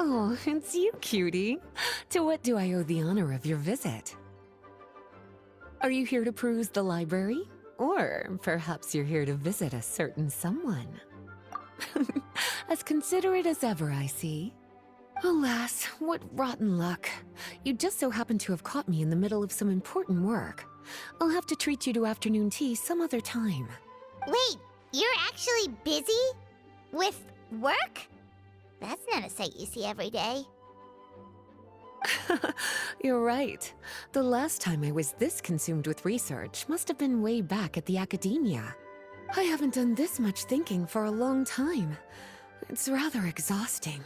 Oh, it's you, cutie. To what do I owe the honor of your visit? Are you here to peruse the library? Or perhaps you're here to visit a certain someone? As considerate as ever, I see. Alas, what rotten luck. You just so happen to have caught me in the middle of some important work. I'll have to treat you to afternoon tea some other time. Wait, you're actually busy? With work? That's not a sight you see every day. You're right. The last time I was this consumed with research must have been way back at the academia. I haven't done this much thinking for a long time. It's rather exhausting.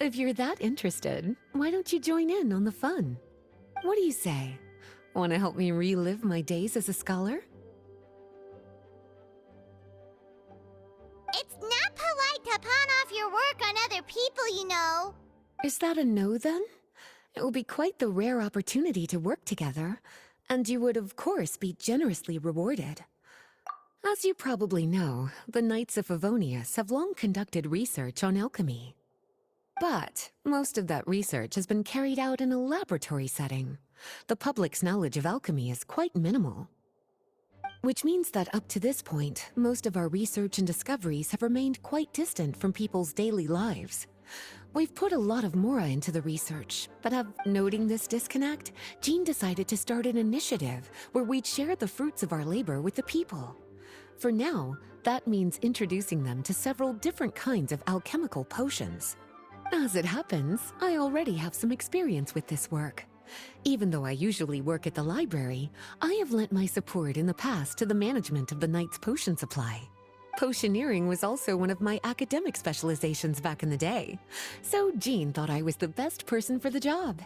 If you're that interested, why don't you join in on the fun? What do you say? Want to help me relive my days as a scholar? It's not polite to pawn off your work on other people, you know. Is that a no, then? It will be quite the rare opportunity to work together, and you would, of course, be generously rewarded. As you probably know, the Knights of Favonius have long conducted research on alchemy. But most of that research has been carried out in a laboratory setting. The public's knowledge of alchemy is quite minimal. Which means that up to this point, most of our research and discoveries have remained quite distant from people's daily lives. We've put a lot of Mora into the research, but noting this disconnect, Jean decided to start an initiative where we'd share the fruits of our labor with the people. For now, that means introducing them to several different kinds of alchemical potions. As it happens, I already have some experience with this work. Even though I usually work at the library, I have lent my support in the past to the management of the Knight's potion supply. Potioneering was also one of my academic specializations back in the day, so Jean thought I was the best person for the job.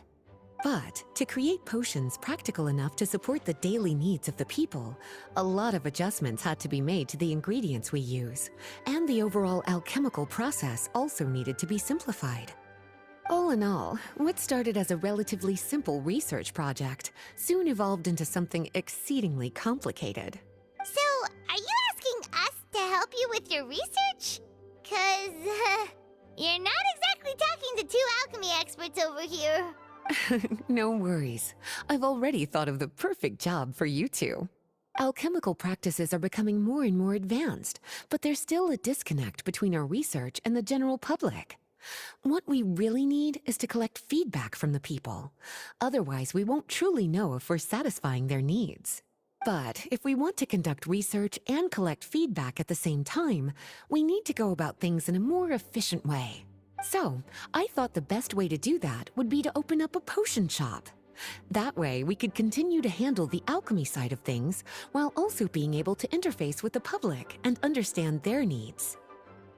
But to create potions practical enough to support the daily needs of the people, a lot of adjustments had to be made to the ingredients we use, and the overall alchemical process also needed to be simplified. All in all, what started as a relatively simple research project soon evolved into something exceedingly complicated. So, are you asking us to help you with your research? 'Cause, you're not exactly talking to two alchemy experts over here. No worries. I've already thought of the perfect job for you two. Alchemical practices are becoming more and more advanced, but there's still a disconnect between our research and the general public. What we really need is to collect feedback from the people. Otherwise, we won't truly know if we're satisfying their needs. But if we want to conduct research and collect feedback at the same time, we need to go about things in a more efficient way. So, I thought the best way to do that would be to open up a potion shop. That way, we could continue to handle the alchemy side of things while also being able to interface with the public and understand their needs.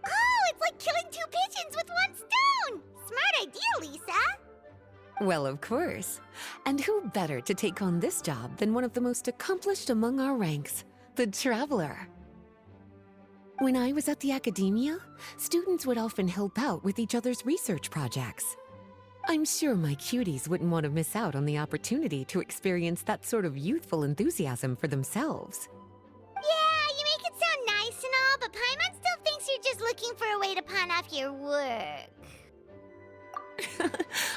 Oh, it's like killing two pigeons with one stone! Smart idea, Lisa! Well, of course. And who better to take on this job than one of the most accomplished among our ranks, the Traveler? When I was at the academia, students would often help out with each other's research projects. I'm sure my cuties wouldn't want to miss out on the opportunity to experience that sort of youthful enthusiasm for themselves. Yeah, you make it sound nice and all, but Paimon still thinks you're just looking for a way to pawn off your work.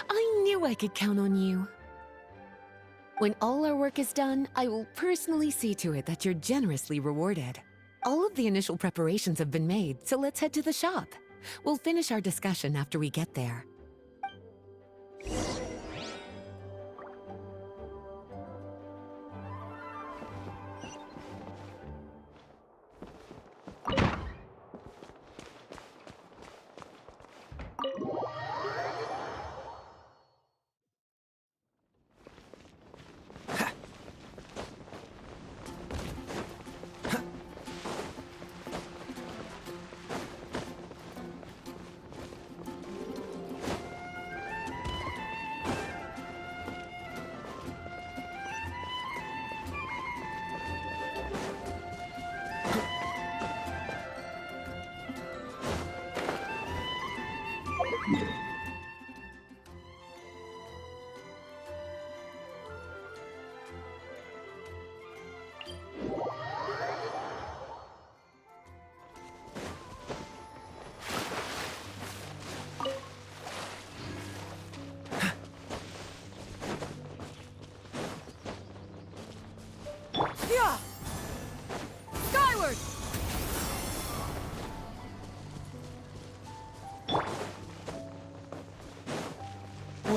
I knew I could count on you. When all our work is done, I will personally see to it that you're generously rewarded. All of the initial preparations have been made, so let's head to the shop. We'll finish our discussion after we get there.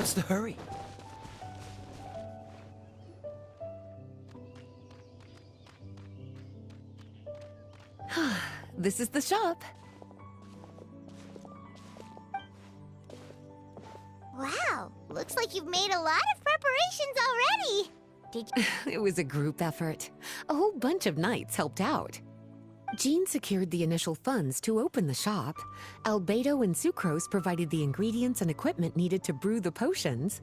What's the hurry? This is the shop. Wow, looks like you've made a lot of preparations already. Did you? It was a group effort. A whole bunch of knights helped out. Jean secured the initial funds to open the shop. Beidou and Sucrose provided the ingredients and equipment needed to brew the potions.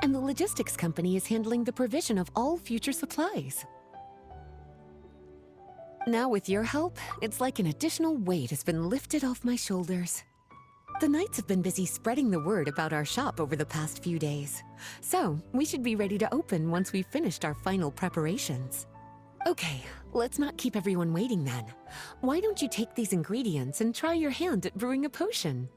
And the logistics company is handling the provision of all future supplies. Now with your help, it's like an additional weight has been lifted off my shoulders. The knights have been busy spreading the word about our shop over the past few days. So, we should be ready to open once we've finished our final preparations. Okay, let's not keep everyone waiting then. Why don't you take these ingredients and try your hand at brewing a potion?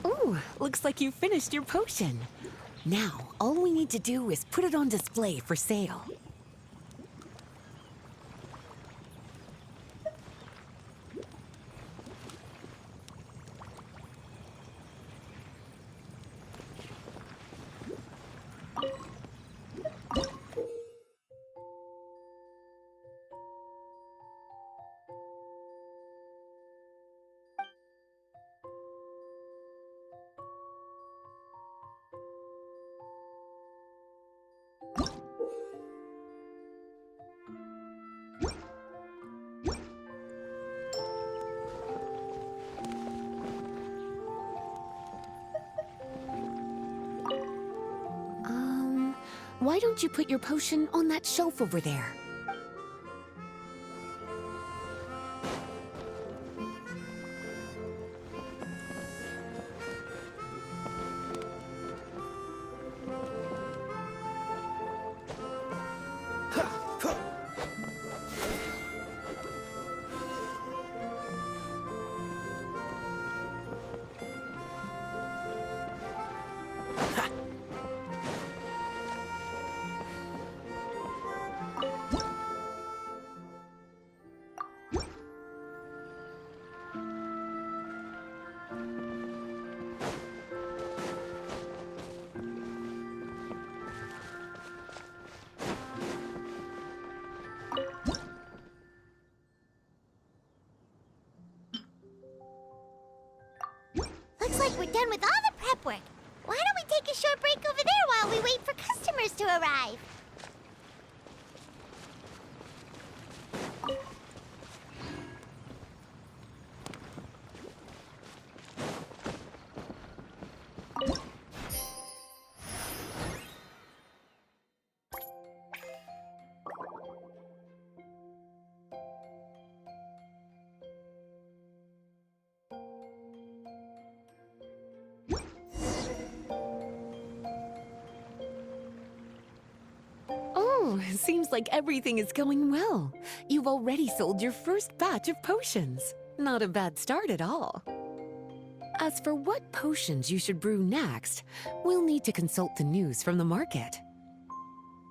Ooh, looks like you finished your potion. Now, all we need to do is put it on display for sale. Why don't you put your potion on that shelf over there? Looks like we're done with all the prep work. Why don't we take a short break over there while we wait for customers to arrive? Oh, seems like everything is going well. You've already sold your first batch of potions. Not a bad start at all. As for what potions you should brew next, we'll need to consult the news from the market.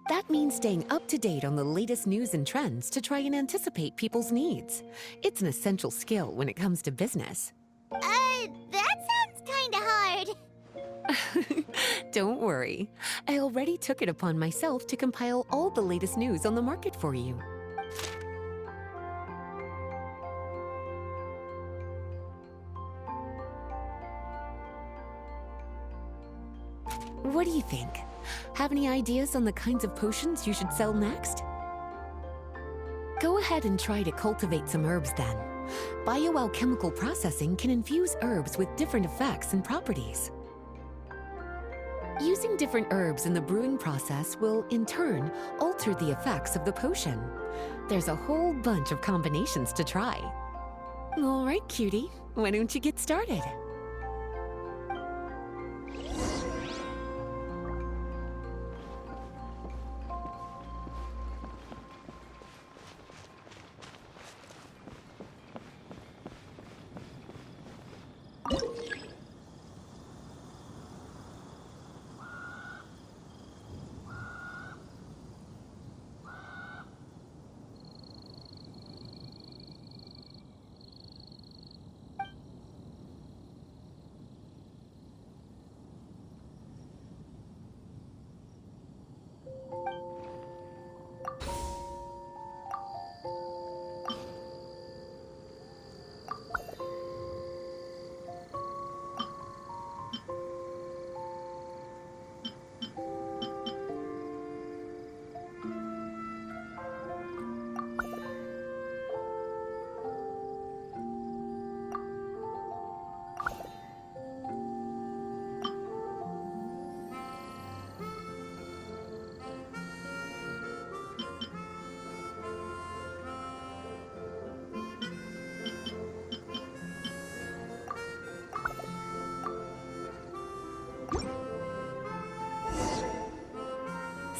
That means staying up to date on the latest news and trends to try and anticipate people's needs. It's an essential skill when it comes to business. That sounds kinda hard. Don't worry. I already took it upon myself to compile all the latest news on the market for you. What do you think? Have any ideas on the kinds of potions you should sell next? Go ahead and try to cultivate some herbs then. Bioalchemical processing can infuse herbs with different effects and properties. Using different herbs in the brewing process will, in turn, alter the effects of the potion. There's a whole bunch of combinations to try. All right, cutie, why don't you get started?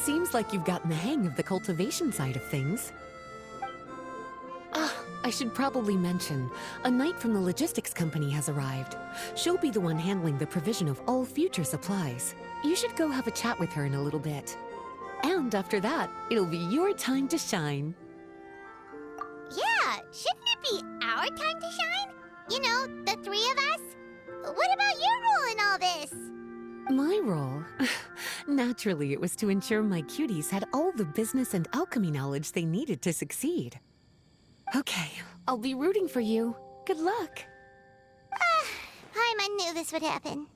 Seems like you've gotten the hang of the cultivation side of things. Ah, I should probably mention, a knight from the logistics company has arrived. She'll be the one handling the provision of all future supplies. You should go have a chat with her in a little bit. And after that, it'll be your time to shine. Yeah, shouldn't it be our time to shine? You know, the three of us? What about your role in all this? My role? Naturally, it was to ensure my cuties had all the business and alchemy knowledge they needed to succeed. Okay, I'll be rooting for you. Good luck. Paimon knew this would happen.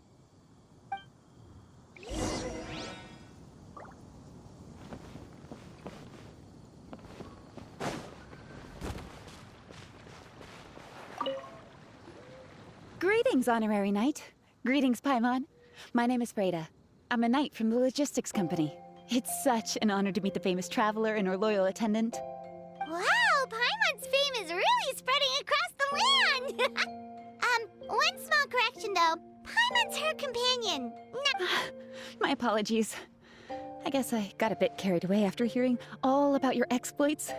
Greetings, Honorary Knight. Greetings, Paimon. My name is Freda. I'm a knight from the logistics company. It's such an honor to meet the famous traveler and her loyal attendant. Wow, Paimon's fame is really spreading across the land! One small correction though. Paimon's her companion. My apologies. I guess I got a bit carried away after hearing all about your exploits.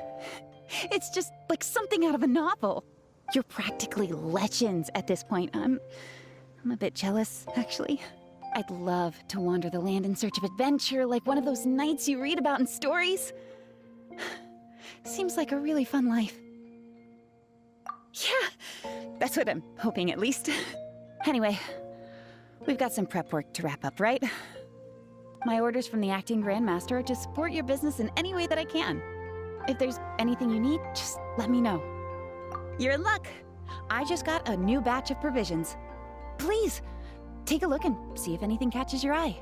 It's just like something out of a novel. You're practically legends at this point. I'm a bit jealous, actually. I'd love to wander the land in search of adventure like one of those knights you read about in stories. Seems like a really fun life. Yeah, that's what I'm hoping at least. Anyway, we've got some prep work to wrap up, right? My orders from the acting Grandmaster are to support your business in any way that I can. If there's anything you need, just let me know. You're in luck. I just got a new batch of provisions. Please, take a look and see if anything catches your eye.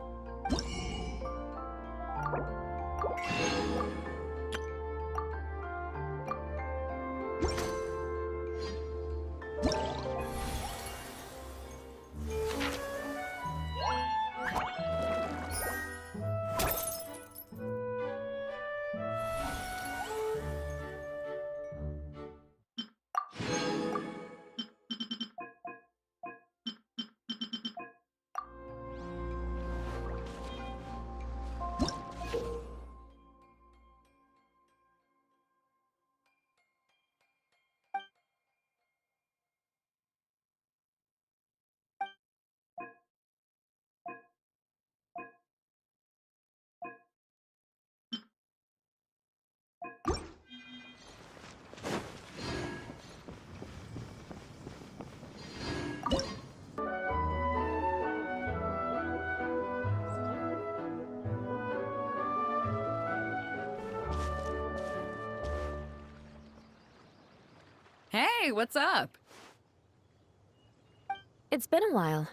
Hey, what's up? It's been a while.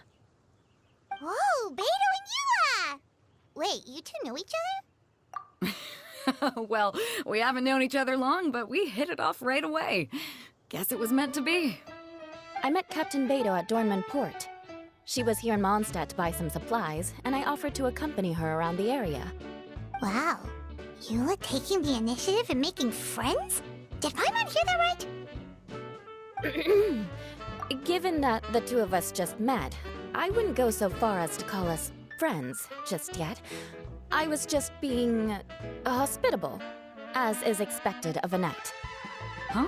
Whoa, Beidou and Eula! Wait, you two know each other? Well, we haven't known each other long, but we hit it off right away. Guess it was meant to be. I met Captain Beidou at Dornman Port. She was here in Mondstadt to buy some supplies, and I offered to accompany her around the area. Wow. Eula taking the initiative and making friends? Did Paimon hear that right? Given that the two of us just met, I wouldn't go so far as to call us friends just yet. I was just being hospitable, as is expected of a knight. Huh?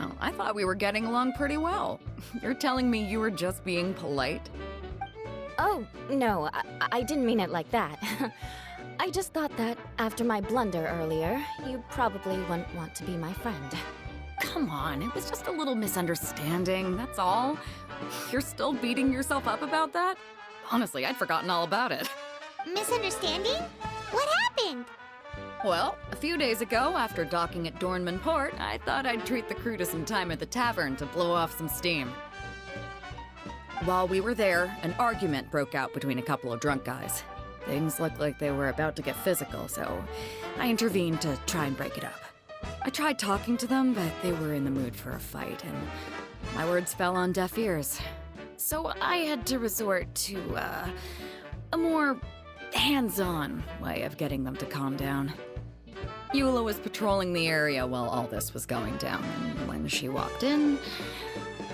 Oh, I thought we were getting along pretty well. You're telling me you were just being polite? Oh, no, I didn't mean it like that. I just thought that after my blunder earlier, you probably wouldn't want to be my friend. Come on, it was just a little misunderstanding, that's all. You're still beating yourself up about that? Honestly, I'd forgotten all about it. Misunderstanding? What happened? Well, a few days ago, after docking at Dornman Port, I thought I'd treat the crew to some time at the tavern to blow off some steam. While we were there, an argument broke out between a couple of drunk guys. Things looked like they were about to get physical, so I intervened to try and break it up. I tried talking to them, but they were in the mood for a fight, and my words fell on deaf ears. So I had to resort to, a more hands-on way of getting them to calm down. Eula was patrolling the area while all this was going down, and when she walked in,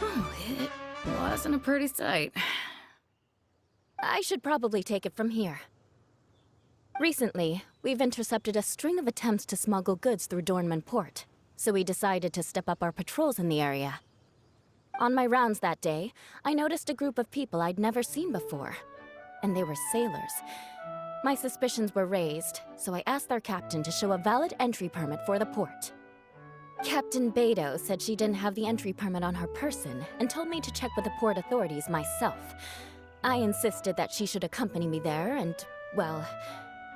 well, it wasn't a pretty sight. I should probably take it from here. Recently, we've intercepted a string of attempts to smuggle goods through Dornman Port, so we decided to step up our patrols in the area. On my rounds that day, I noticed a group of people I'd never seen before, and they were sailors. My suspicions were raised, so I asked their captain to show a valid entry permit for the port. Captain Beidou said she didn't have the entry permit on her person and told me to check with the port authorities myself. I insisted that she should accompany me there and, well,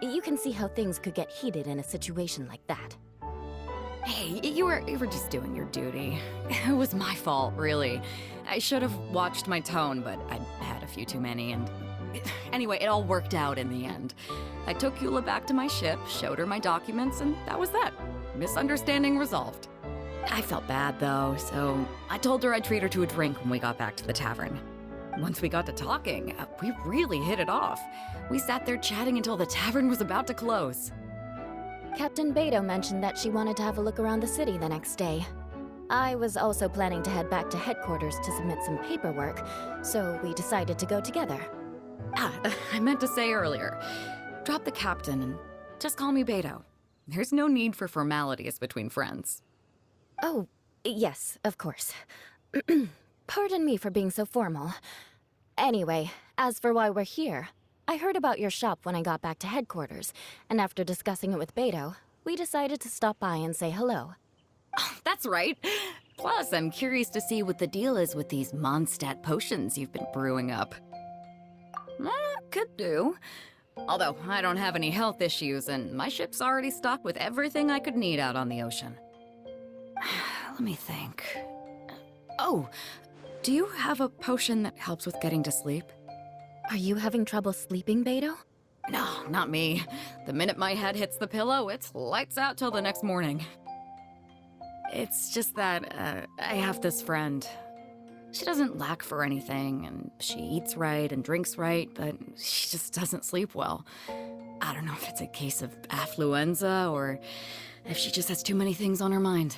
you can see how things could get heated in a situation like that. Hey, you were just doing your duty. It was my fault, really. I should have watched my tone, but I'd had a few too many, and... Anyway, it all worked out in the end. I took Eula back to my ship, showed her my documents, and that was that. Misunderstanding resolved. I felt bad, though, so I told her I'd treat her to a drink when we got back to the tavern. Once we got to talking, we really hit it off. We sat there chatting until the tavern was about to close. Captain Beidou mentioned that she wanted to have a look around the city the next day. I was also planning to head back to headquarters to submit some paperwork, so we decided to go together. I meant to say earlier, drop the captain and just call me Beidou. There's no need for formalities between friends. Oh, yes, of course. Pardon me for being so formal. Anyway, as for why we're here, I heard about your shop when I got back to headquarters, and after discussing it with Beidou, we decided to stop by and say hello. Oh, that's right. Plus, I'm curious to see what the deal is with these Mondstadt potions you've been brewing up. Could do. Although, I don't have any health issues, and my ship's already stocked with everything I could need out on the ocean. Let me think. Oh, do you have a potion that helps with getting to sleep? Are you having trouble sleeping, Beidou? No, not me. The minute my head hits the pillow, it's lights out till the next morning. It's just that, I have this friend. She doesn't lack for anything, and she eats right and drinks right, but she just doesn't sleep well. I don't know if it's a case of affluenza, or if she just has too many things on her mind.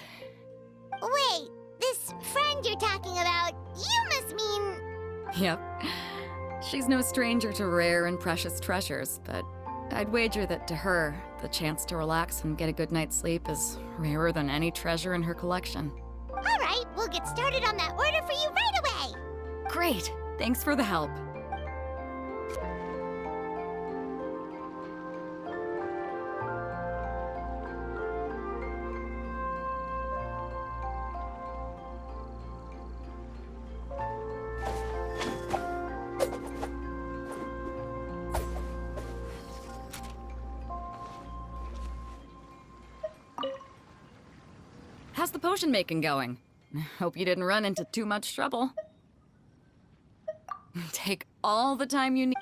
Wait, this friend you're talking about, you must mean... Yep. She's no stranger to rare and precious treasures, but I'd wager that to her, the chance to relax and get a good night's sleep is rarer than any treasure in her collection. All right, we'll get started on that order for you right away. Great! Thanks for the help. How's the potion making going? Hope you didn't run into too much trouble. Take all the time you need.